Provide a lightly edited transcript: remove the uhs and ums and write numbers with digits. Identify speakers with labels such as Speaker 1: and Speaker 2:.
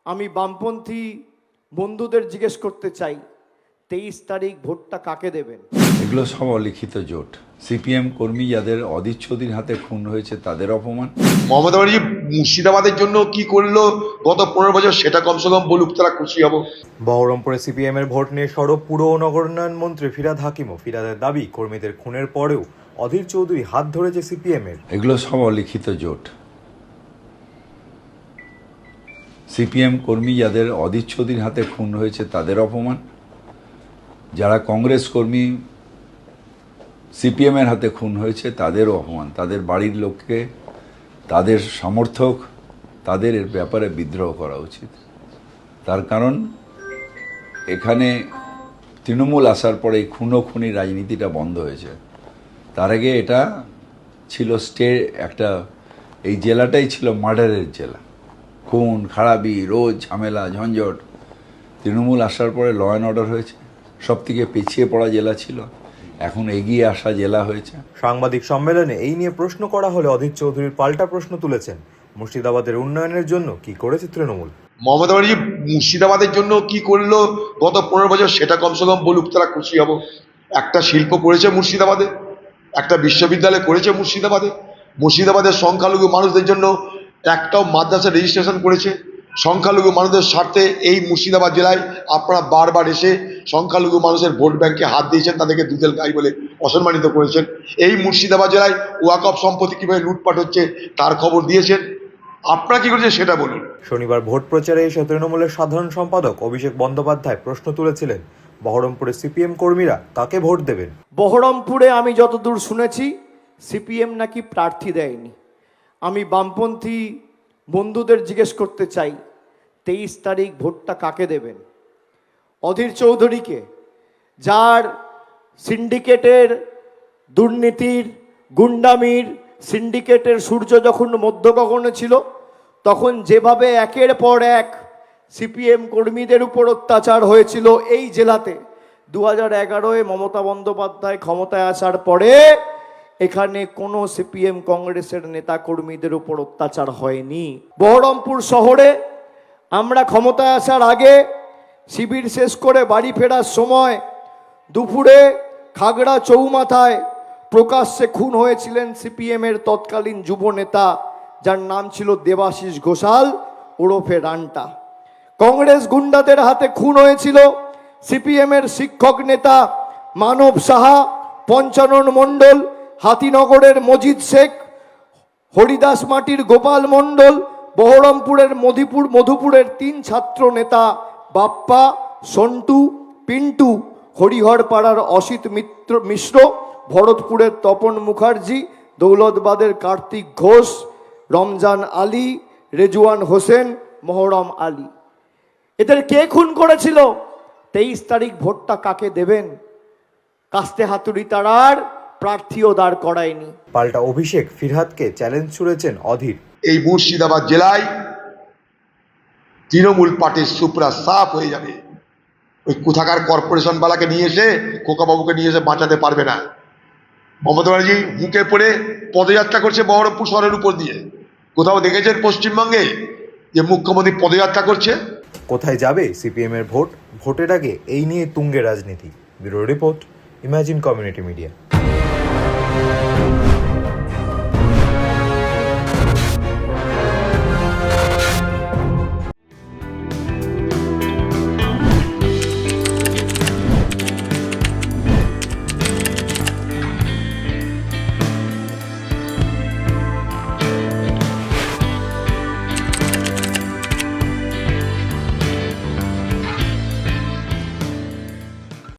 Speaker 1: আমি বামপন্থী বন্ধুদের জিজ্ঞেস করতে চাই 23 তারিখ ভোটটা কাকে দেবেন?
Speaker 2: এগুলো সব অলিখিত জোট। সিপিএম কর্মী যাদের অধীর চৌধুরীর হাতে খুন হয়েছে তাদের অপমান।
Speaker 3: মমতা ব্যানার্জি মুর্শিদাবাদের জন্য কি করলো গত 15 বছর সেটা কমসে কম বলুক, তারা খুশি হব।
Speaker 4: বহরমপুরে সিপিএম এর ভোট নিয়ে সরব পুর ও নগর উন্নয়ন মন্ত্রী ফিরহাদ হাকিমও। ফিরহাদের দাবি, কর্মীদের খুনের পরেও অধীর চৌধুরী হাত ধরেছে সিপিএম এর।
Speaker 2: এগুলো সব অলিখিত জোট। সিপিএম কর্মী যাদের অধীর চৌধুরীর হাতে খুন হয়েছে তাদের অপমান, যারা কংগ্রেস কর্মী সিপিএমের হাতে খুন হয়েছে তাদেরও অপমান। তাদের বাড়ির লোককে, তাদের সমর্থক, তাদের এর ব্যাপারে বিদ্রোহ করা উচিত। তার কারণ এখানে তৃণমূল আসার পরে এই খুনোখুনি রাজনীতিটা বন্ধ হয়েছে। তার আগে এটা ছিল একটা, এই জেলাটাই ছিল মার্ডারের জেলা, খুন খারাপি, রোজ ঝামেলা ঝঞ্ঝট। তৃণমূল আসার পরে ল অ্যান্ড অর্ডার হয়েছে, সব থেকে পিছিয়ে পড়া জেলা ছিল, এখন এগিয়ে আসা জেলা হয়েছে।
Speaker 4: সাংবাদিক সম্মেলনে এই নিয়ে প্রশ্ন করা হলে অধীর চৌধুরীর পাল্টা প্রশ্ন তুলেছেন, মুর্শিদাবাদের উন্নয়নের জন্য কি করেছে তৃণমূল।
Speaker 3: মমতা ব্যানার্জি মুর্শিদাবাদের জন্য কি করলো গত 15 বছর সেটা কমসে কম বলুক, তারা খুশি হব। একটা শিল্প করেছে মুর্শিদাবাদে, একটা বিশ্ববিদ্যালয় করেছে মুর্শিদাবাদে, মুর্শিদাবাদের সংখ্যালঘু মানুষদের জন্য একটাও মাদ্রাসা রেজিস্ট্রেশন করেছে। সংখ্যালঘু মানুষদের স্বার্থে এই মুর্শিদাবাদ জেলায় আপনারা বারবার এসে সংখ্যালঘু মানুষের ভোট ব্যাংকে হাত দিয়েছেন, তাদেরকে দুধেল গাই বলে অসম্মানিত করেছেন। এই মুর্শিদাবাদ জেলায় ওয়াকফ সম্পত্তি কীভাবে লুটপাট হচ্ছে তার খবর দিয়েছেন। আপনারা কি করেছেন সেটা বলুন।
Speaker 4: শনিবার ভোট প্রচারে এসে তৃণমূলের সাধারণ সম্পাদক অভিষেক বন্দ্যোপাধ্যায় প্রশ্ন তুলেছিলেন, বহরমপুরে সিপিএম কর্মীরা কাকে ভোট দেবেন।
Speaker 1: বহরমপুরে আমি যতদূর শুনেছি সিপিএম নাকি প্রার্থী দেয়নি। আমি বামপন্থী বন্ধুদের জিজ্ঞেস করতে চাই 23 তারিখ ভোটটা কাকে দেবেন? অধীর চৌধুরীকে, যার সিন্ডিকেটের দুর্নীতির গুন্ডামির সিন্ডিকেটের সূর্য যখন মধ্য গগনে ছিল, তখন যেভাবে একের পর এক সিপিএম কর্মীদের উপর অত্যাচার হয়েছিল এই জেলাতে, 2011-এ মমতা বন্দ্যোপাধ্যায় ক্ষমতায় আসার পরে এখানে কোনো সিপিএম কংগ্রেসের নেতা কর্মীদের উপর অত্যাচার হয়নি। বহরমপুর শহরে আমরা ক্ষমতায় আসার আগে শিবির শেষ করে বাড়ি ফেরার সময় দুপুরে খাগড়া চৌমাথায় প্রকাশ্যে খুন হয়েছিলেন সিপিএমের তৎকালীন যুব নেতা, যার নাম ছিল দেবাশিস ঘোষাল ওরফে রান্টা। কংগ্রেস গুন্ডাদের হাতে খুন হয়েছিল সিপিএমের শিক্ষক নেতা মানব সাহা, পঞ্চানন মণ্ডল, হাতিনগরের মজিদ শেখ, হরিদাস মাটির গোপাল মণ্ডল, বহরমপুরের মধুপুরের 3 ছাত্র নেতা বাপ্পা, সন্টু, পিন্টু, হরিহরপাড়ার অসিত মিশ্র, ভরতপুরের তপন মুখার্জি, দৌলতবাদের কার্তিক ঘোষ, রমজান আলী, রেজওয়ান হোসেন, মহরম আলী। এদের কে খুন করেছিল? 23 তারিখ ভোটটা কাকে দেবেন? কাস্তে হাতুড়ি তারার প্রার্থীও দাঁড় করায়নি।
Speaker 4: পাল্টা অভিষেক ফিরহাদকে চ্যালেঞ্জ ছুড়েছেন অধীর।
Speaker 3: এই মুর্শিদাবাদ জেলায় তৃণমূল পার্টির সুপ্রা সাফ হয়ে যাবে। ওই কোথাকার কর্পোরেশন বালাকে নিয়ে এসে, খোকাবাবুকে নিয়ে এসে বাঁচাতে পারবে না। মমতা ব্যানার্জি বুকে পড়ে পদযাত্রা করছে বহরমপুর শহরের উপর দিয়ে। কোথাও দেখেছেন পশ্চিমবঙ্গে যে মুখ্যমন্ত্রী পদযাত্রা করছে?
Speaker 4: কোথায় যাবে সিপিএম এর ভোট? ভোটের আগে এই নিয়ে তুঙ্গে রাজনীতি। Bureau report, imagine community media.